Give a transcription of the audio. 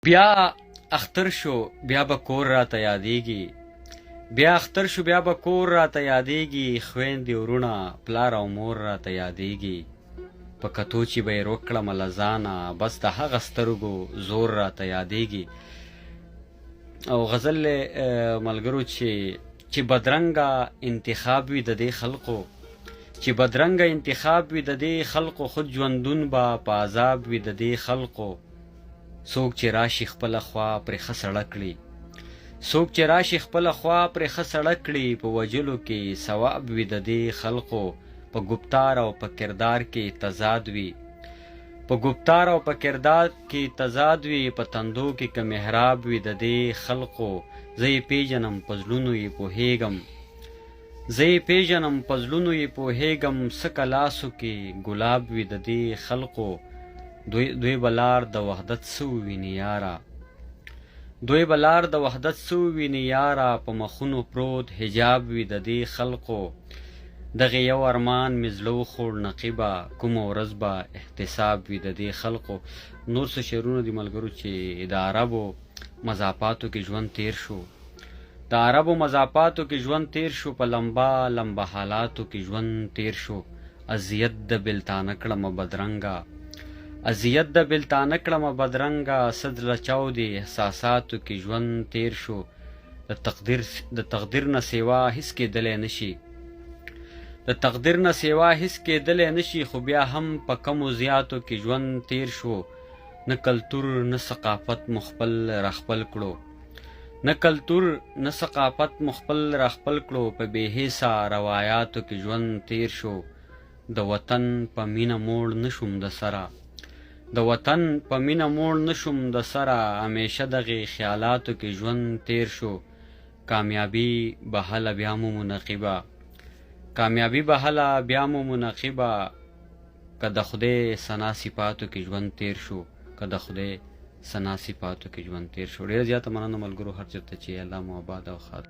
بیا اختر شو بیا به کور راته یادېږي بیا اختر شو بیا به کور راته یادېږي خویندې ورونه پلار او مور راته یادېږي په کتو چې به یې روک کړمه له ځانه بس د هغه سترګو زور راته یادېږي. او غزل ملګرو چې بدرنګه انتخاب وي د دې خلقو چې بدرنګه انتخاب وي د دې خلقو خود ژوندون به په عذاب وي د دې خلقو. څوک چې راشي خپله خوا پرې ښه سړه کړي څوک چې راشي خپله خوا پرې ښه سړه کړي په وجلو کې ثواب وي د دې خلقو. په ګفتار او په کردار کې تضاد وي په ګفتار او په کردار کې تضاد وي په تندو کې که محراب وي د دې خلقو. زه یې پیژنم په زړونو یې پوهېږم زه یې پیژنم په زړونو یې پوهېږم څه کلاسو کې ګلاب وي د دې خلقو. دوی به لار د وحدت څه وویني یاره دوی به لار د وحدت څه وویني یاره په مخونو پروت حجاب وي د دې خلقو. دغې یو ارمان مې زړه وخوړ نقیبه کومه ورځ به احتساب وي د دې خلقو. نور څه شعرونه دي ملګرو چې د عربو مضافاتو کې ژوند تیر شو د عربو مضافاتو کې ژوند تیر شو په لمبا لمبا حالاتو کې ژوند تیر شو. اذیت د بلتانه کړمه بدرنګه اذیت د بلتانه کړمه بدرنګه صد لچاو د احساساتو کې ژوند تیر شو. د تقدیر نه سیوا هیڅ کېدلی نشي د تقدیر نه سیوا هیڅ کېدلی نشي خو بیا هم په کمو زیاتو کې ژوند تیر شو. نه کلتور نه ثقافت مو خپل راخپل کړو نه کلتور نه ثقافت مو خپل راخپل کړو په بې حسه روایاتو کې ژوند تیر شو. د وطن په مینه موړ نشوم د سره د وطن په مینه موړ نشوم د سره همیشه دغې خیالاتو کې ژوند تیر شو. کامیابي به هله بیا مو منقبه کامیابي به هله بیا مو منقبه که د خدای ثنا صفاتو کې ژوند تیر شو که د خدای ثنا صفاتو کې ژوند تیر شو. ډېره زیاته مننه ملګرو هر چېرته چې الله مو آباد او ښاد